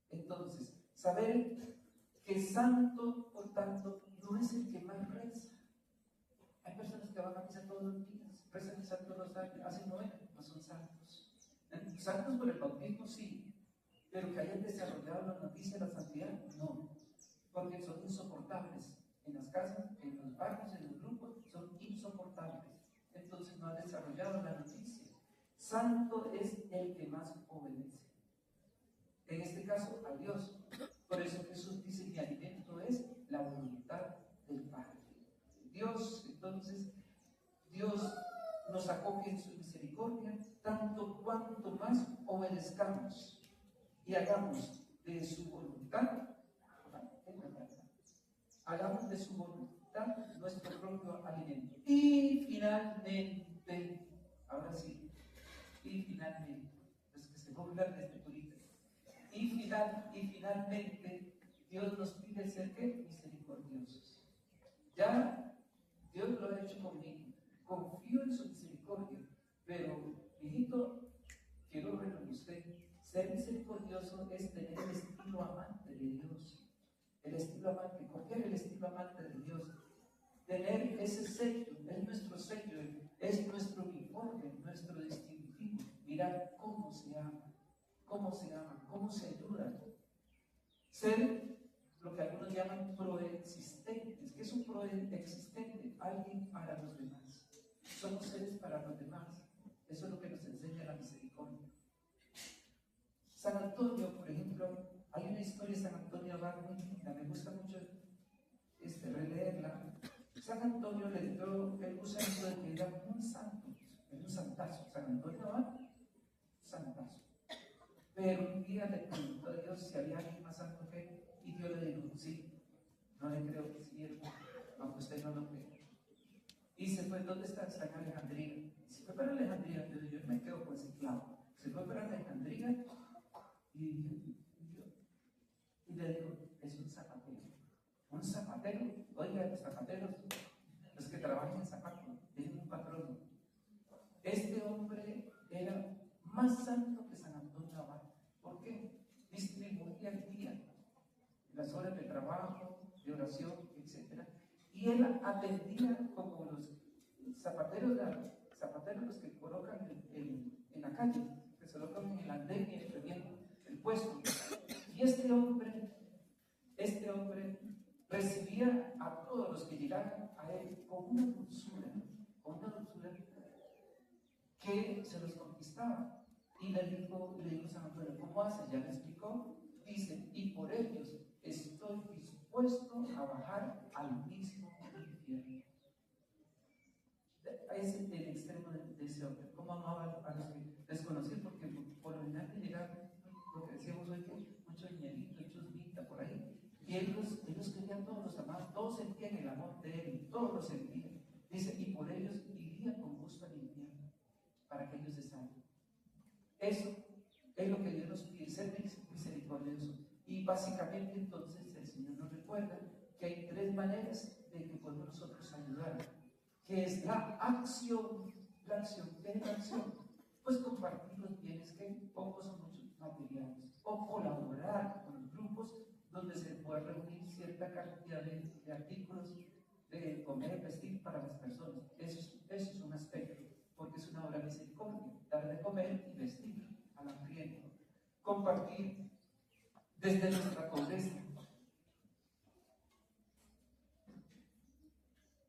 Speaker 1: Entonces, saber que santo, por tanto, no es el que más reza. Hay personas que van a misa todos los días, rezan el Santo Rosario, hacen novena, no son santos. Santos por el bautismo sí, pero que hayan desarrollado la noticia de la santidad, no, porque son insoportables. En las casas, en los barrios, en los grupos, son insoportables. Entonces no han desarrollado la noticia. Santo es el que más obedece. En este caso, a Dios. Por eso Jesús dice: mi alimento es la voluntad del Padre. Dios nos acoge en su misericordia, tanto cuanto más obedezcamos y hagamos de su voluntad, nuestro propio alimento. Y finalmente, ahora sí, los que se burlan de este purito, y finalmente, Dios nos pide ser ¿qué? Misericordiosos. Ya Dios lo ha hecho conmigo, confío en su misericordia, pero, hijito, quiero verlo en usted. Ser misericordioso es tener el estilo amante de Dios, el estilo amante, copiar el estilo amante de Dios, tener ese sello, es nuestro sello, es nuestro uniforme, nuestro distintivo. Mirar cómo se ama, cómo se ayuda. Ser lo que algunos llaman proexistentes. ¿Qué es un proexistente? Alguien para los demás. Somos seres para los demás. Eso es lo que nos enseña la misericordia. San Antonio, por ejemplo, hay una historia de San Antonio Abad muy linda, me gusta mucho releerla. San Antonio le dio el gusanito de que era un santo, era un santazo. San Antonio Abad, santazo. Pero un día le preguntó a Dios si había alguien más santo que él, y Dios le dijo: sí, no le creo que sí, aunque usted no lo cree. Y se fue. ¿Dónde está? Está en Alejandría. Y se fue para Alejandría. Yo me quedo con ese clavo. Se fue para Alejandría y le dijo: es un zapatero. Un zapatero. Oiga, los zapateros, los que trabajan en zapatos, más santo que San Antonio Abad. ¿Por qué? Distribuía el día, las horas de trabajo, de oración, etc. Y él atendía como los zapateros los que colocan en la calle, que se colocan en el andén y el puesto. Y este hombre recibía a todos los que llegaban a él con una dulzura que se los conquistaba. Y le dijo San Antonio, ¿cómo hace? Ya le explicó. Dice, y por ellos estoy dispuesto a bajar al mismo infierno. Es el extremo de ese hombre. ¿Cómo amaba a los que desconocían? Porque por lo general que llegaban, lo que decíamos hoy, mucho dinerito, chusmita por ahí. Y ellos querían, todos los amados, todos sentían el amor de él, todos lo sentían. Dice, y por ellos iría con gusto al infierno, para que ellos se salven. Eso es lo que Dios nos pide, ser misericordioso. Y básicamente entonces el Señor nos recuerda que hay 3 maneras de que podemos nosotros ayudar, que es la acción. ¿Qué es la acción? Pues compartir los bienes que pocos o muchos materiales, o colaborar con grupos donde se pueda reunir cierta cantidad de artículos de comer y vestir para las personas. Eso es un aspecto, porque es una obra de misericordia, dar de comer y vestir al hambriento. Compartir desde nuestra pobreza,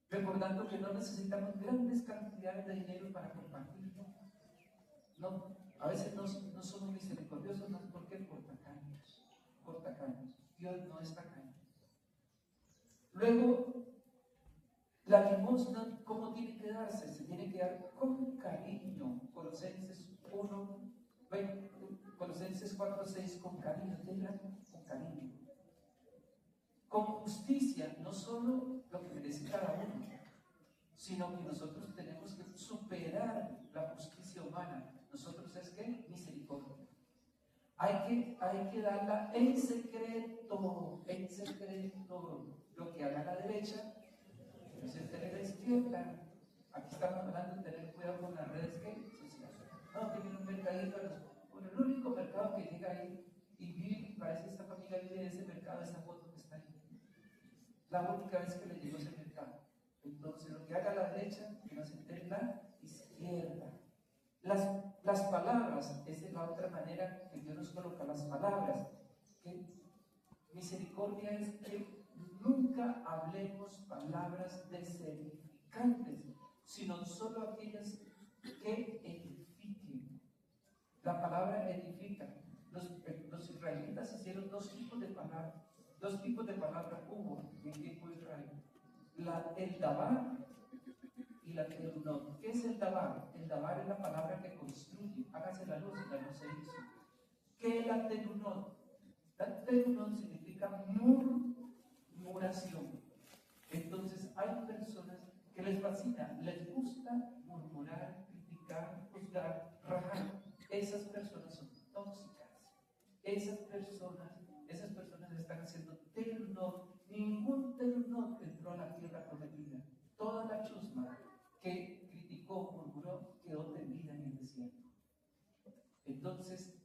Speaker 1: recordando que no necesitamos grandes cantidades de dinero para compartir. No, a veces no somos misericordiosos, no, ¿por qué? Por tacaños. Dios no es tacaño. Luego, la limosna, ¿cómo tiene que darse? Se tiene que dar con cariño. Colosenses 4:6, con cariño, con cariño. Con justicia, no solo lo que merece cada uno, sino que nosotros tenemos que superar la justicia humana. Nosotros es que misericordia. Hay que darla en secreto. Lo que haga la derecha, no se entere la izquierda. Aquí estamos hablando de tener cuidado con las redes sociales. No, tienen un mercadito, bueno, el único mercado que llega ahí y vive, parece esta familia vive de ese mercado, esa foto que está ahí. La única vez que le llegó ese mercado. Entonces, lo que haga la derecha, que no se entere la izquierda. Las palabras, esa es la otra manera que Dios nos coloca, las palabras. Que misericordia es que nunca hablemos palabras desedificantes, sino solo aquellas que edifiquen. La palabra edifica. Los israelitas hicieron 2 tipos de palabras. 2 tipos de palabras hubo en el tiempo de Israel. El dabar y la terunot. ¿Qué es el dabar? El dabar es la palabra que construye. Hágase la luz y la luz se hizo. ¿Qué es la terunot? La terunot significa murmuración. Entonces hay personas que les fascina, les gusta murmurar, criticar, juzgar, rajar. Esas personas son tóxicas. Esas personas están haciendo terunot. Ningún terunot entró a la tierra prometida. Toda la chusma que criticó, murmuró, quedó tendida en el desierto. Entonces,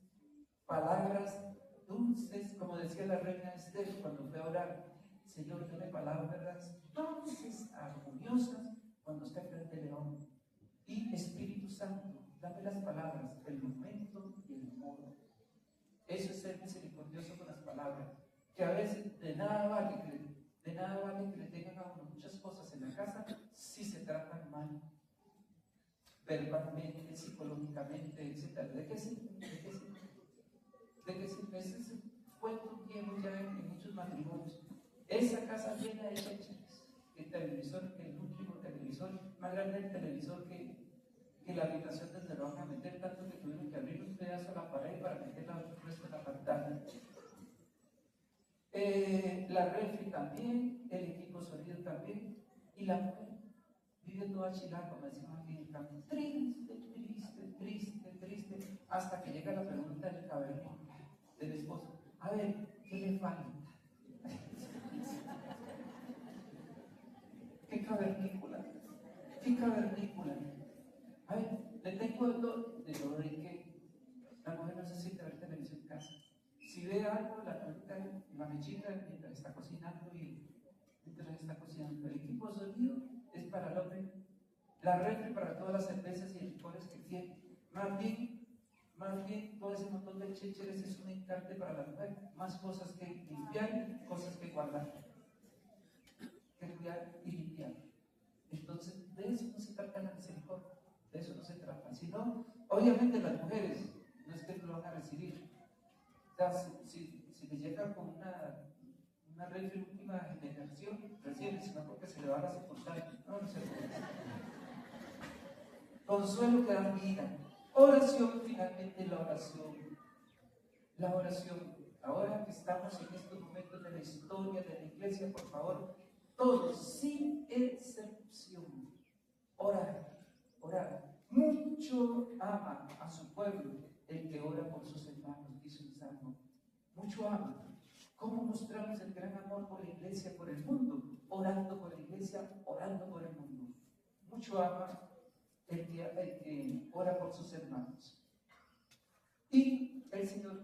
Speaker 1: palabras dulces, como decía la reina Esther cuando fue a orar: Señor, dame palabras dulces, armoniosas, cuando esté frente al león. Y Espíritu Santo, dame las palabras, el momento y el modo. Eso es ser misericordioso con las palabras, que a veces de nada vale que le tengan a uno muchas cosas en la casa si se tratan mal, verbalmente, psicológicamente, etc. ¿De qué sirve? Ese es un cuento viejo ya en muchos matrimonios. Esa casa llena de leches, el último televisor, más grande el televisor que la habitación donde lo van a meter, tanto que tuvieron que abrir un pedazo a la pared para meter el resto de la pantalla. La refri también, el equipo sonido también, y la mujer vive toda chilada, como decimos aquí en el campo, triste, hasta que llega la pregunta del cavernícola, del esposo: a ver, ¿qué le falta? ¿Qué cavernícola? A ver, le tengo de todo de qué. limpiar mientras está cocinando y mientras está cocinando. El equipo de sonido es para el hombre, la refri para todas las cervezas y licores que tiene. Más bien, todo ese montón de chécheres es un encarte para la mujer. Más cosas que limpiar, cosas que guardar, que cuidar y limpiar. Entonces, de eso no se trata la misericordia, de eso no se trata. Sino, obviamente, las mujeres no es que no lo van a recibir. O sea, si le llegan con una refri última generación, recién, sino porque se le va a sepultar. No se puede. Consuelo que da vida. Oración, finalmente la oración. La oración. Ahora que estamos en estos momentos de la historia de la iglesia, por favor, todos, sin excepción, orar, orar. Mucho ama a su pueblo el que ora por sus hermanos, dice un salmo. Mucho ama. ¿Cómo mostramos el gran amor por la iglesia, por el mundo? Orando por la iglesia, orando por el mundo. Mucho ama el que ora por sus hermanos. Y el Señor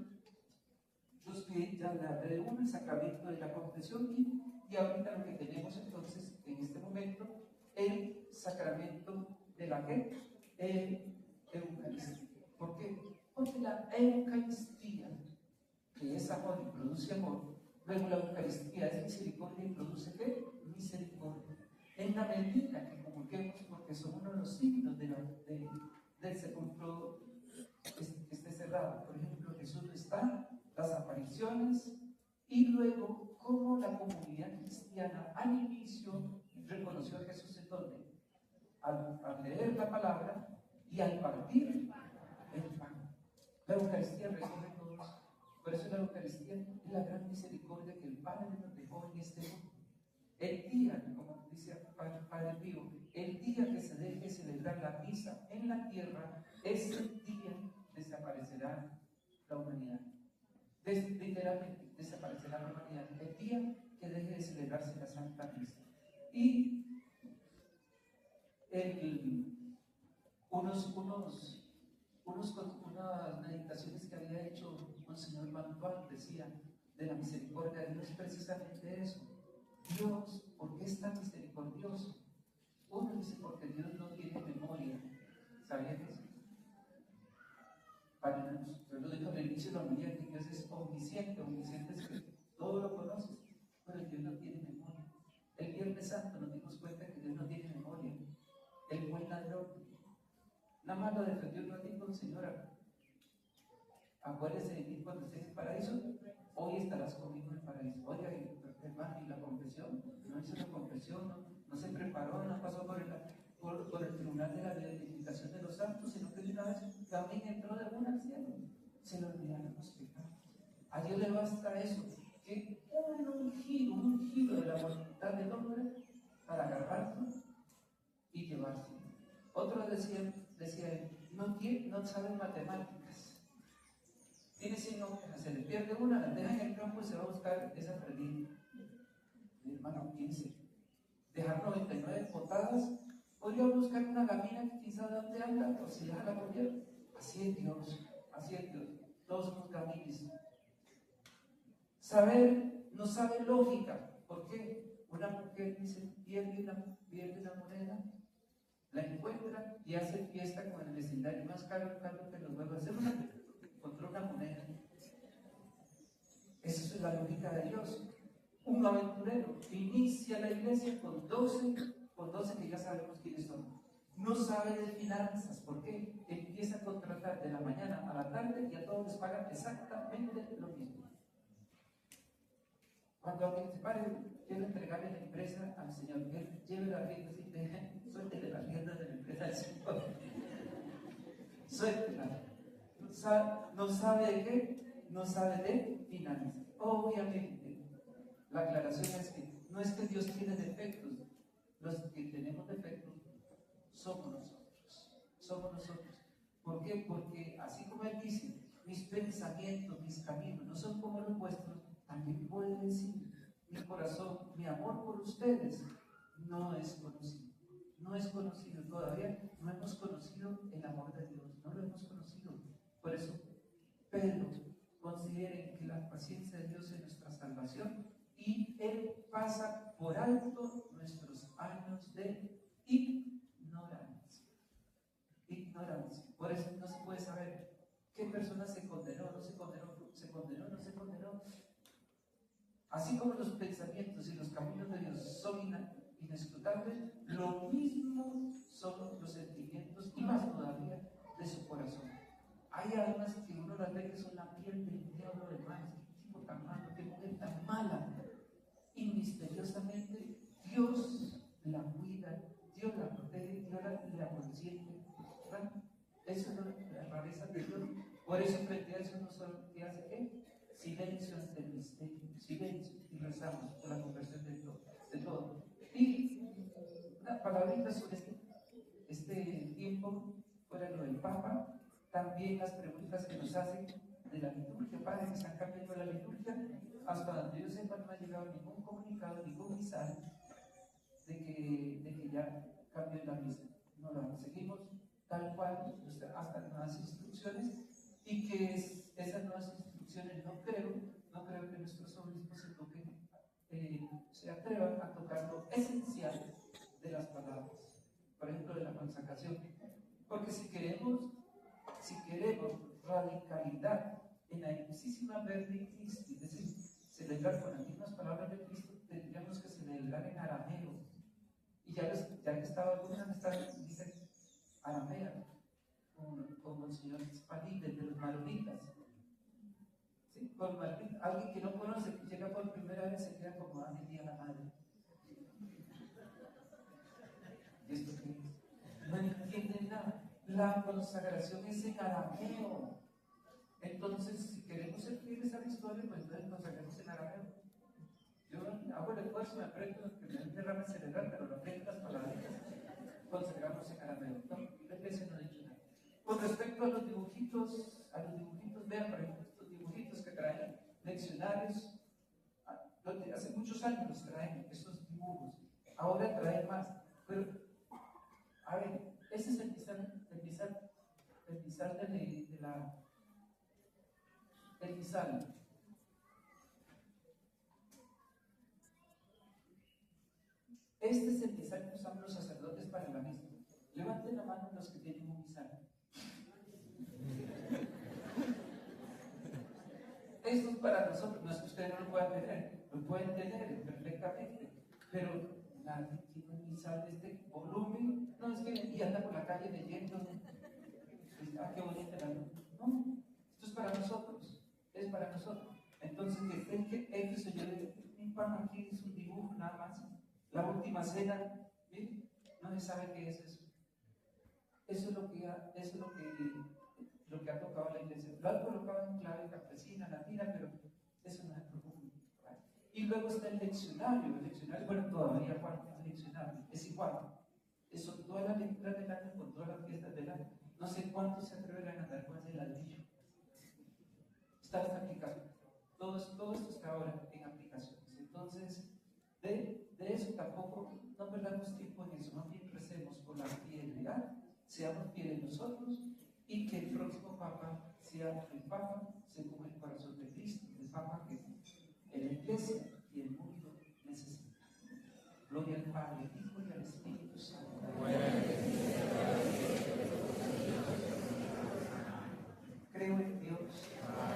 Speaker 1: nos pide ya el sacramento de la confesión y ahorita lo que tenemos entonces en este momento, el sacramento de la Eucaristía. ¿Por qué? Porque la Eucaristía, que es amor y produce amor, luego la Eucaristía es misericordia y produce ¿qué? Misericordia. En la medida que comulguemos, porque son uno de los signos del sepulcro que esté cerrado. Por ejemplo, Jesús no está, las apariciones, y luego cómo la comunidad cristiana al inicio reconoció a Jesús en dónde, al leer la palabra y al partir el pan. La Eucaristía recoge todo eso. Por eso la Eucaristía es la gran misericordia que el Padre nos dejó en este mundo. El día, como dice Padre Pío, el día que se deje celebrar la misa en la tierra, ese día desaparecerá la humanidad. Literalmente desaparecerá la humanidad. El día que deje de celebrarse la Santa Misa. Y unas meditaciones que había hecho Monseñor Mantual decía de la misericordia de Dios, precisamente eso. Dios, ¿por qué es tan misericordioso? Uno dice porque Dios no tiene memoria. ¿Sabían eso? Yo lo digo al inicio de la homilía, que Dios es omnisciente. Omnisciente es que todo lo conoces, pero Dios no tiene memoria. El Viernes Santo nos dimos cuenta que Dios no tiene memoria. El buen ladrón nada más lo defendió un ratito, señora. Acuérdese de mí cuando estés en el paraíso, hoy estarás conmigo en el paraíso. Oiga, hermano, ¿y la confesión? No hizo la confesión, no se preparó, no pasó por el tribunal de la beatificación de los santos, sino que de una vez también entró de una al cielo. Se le olvidaron los pecados. A Dios le basta eso, que un giro de la voluntad del hombre para agarrarlo y llevarse. Otro decía él, no sabe matemáticas. Tiene 100 hojas, se le pierde una, la deja en el campo y se va a buscar esa perdida. Mi hermano, piense, dejar 99 potadas, podría buscar una gamina que quizá de dónde anda, o si deja la comida. Así es Dios, todos somos gaminis. Saber, no sabe lógica. ¿Por qué? Una mujer dice, pierde una moneda, la encuentra y hace fiesta con el vecindario más caro que los vuelve a hacer. Encontró una moneda. Esa es la lógica de Dios. Un aventurero inicia la iglesia con 12 que ya sabemos quiénes son. No sabe de finanzas. ¿Por qué? Empieza a contratar de la mañana a la tarde y a todos les pagan exactamente lo mismo. Cuando alguien se pare, quiero entregarle la empresa al Señor, él lleve la rienda, así, suéltele la rienda de la empresa al Señor. Suéltela. No sabe de qué, no sabe de finanzas. Obviamente, la aclaración es que no es que Dios tiene defectos, los que tenemos defectos somos nosotros. ¿Por qué? Porque así como Él dice, mis pensamientos, mis caminos no son como los vuestros, también puede decir, mi corazón, mi amor por ustedes no es conocido todavía, no hemos conocido el amor de Dios, no lo hemos conocido. Por eso, Pedro, consideren que la paciencia de Dios es nuestra salvación Él pasa por alto nuestros años de ignorancia. Ignorancia. Por eso no se puede saber qué persona se condenó, no se condenó, se condenó, no se condenó. Así como los pensamientos y los caminos de Dios son inescrutables, lo mismo son los sentimientos y más todavía de su corazón. Hay almas que uno las ve que son la piel del diablo, hermanos. Qué tipo tan malo, qué mujer tan mala. Y misteriosamente Dios la cuida, Dios la protege, Dios la consiente. ¿Verdad? Eso es la rareza de Dios. Por eso frente a eso no solo que hace ¿qué? Silencio ante el misterio, silencio, y rezamos por la conversión de todo. Y una palabrita sobre este tiempo, fuera lo del Papa, también las preguntas que nos hacen de la liturgia, padre, que están cambiando la liturgia. Hasta donde yo sepa, no ha llegado ningún comunicado, ningún mensaje de que ya cambió la misa. No la seguimos tal cual, hasta nuevas instrucciones, y que esas nuevas instrucciones no creo que nuestros obispos se atrevan a tocar lo esencial de las palabras, por ejemplo, de la consagración. Porque si queremos radicalidad en la hermosísima Verdi Christi, es decir, celebrar con las mismas palabras de Cristo, tendríamos que celebrar en arameo. Y ya que estaba algunos dicen aramea, como el señor Spalí, de los maronitas. ¿Sí? Alguien que no conoce, que llega por primera vez, se queda como a mi la madre. ¿Y esto qué es? No entienden nada. La consagración es en arameo. Entonces, si queremos ser fieles a la historia, pues entonces consagramos en arameo. Yo hago el esfuerzo, me aprendo que me derrame cerebral, pero lo aprendo las palabras. Consagramos en arameo. No, ese no he dicho nada. Con respecto a los dibujitos, vean, por ejemplo, estos dibujitos que traen leccionarios, hace muchos años los traen, estos dibujos. Ahora traen más. Pero, a ver, ese es el misal del misal. Este es el misal que usamos los sacerdotes para la misa. Levanten la mano los que tienen un misal. Esto es para nosotros, no es que ustedes no lo puedan tener, lo pueden tener perfectamente, pero nadie tiene un misal de este volumen. No es que y anda por la calle leyendo, qué bonita la luz. No, esto es para nosotros, es para nosotros. Entonces, que creen que X o Y, un pan aquí es un dibujo nada más. La última cena, miren, no se sabe qué es eso. Eso es lo que ha tocado la iglesia. Lo han colocado en clave campesina, latina, pero eso no es profundo. Y luego está el leccionario, bueno, todavía falta el leccionario, es igual. Eso, todas las lecturas del año con todas las fiestas del año. No sé cuántos se atreverán a andar con ese ladrillo. Está esta aplicación. Todo esto está ahora en aplicaciones. Entonces, de eso tampoco no perdamos tiempo en eso, más bien recemos por la fidelidad, seamos fieles nosotros y que el próximo Papa sea el Papa según el corazón de Cristo.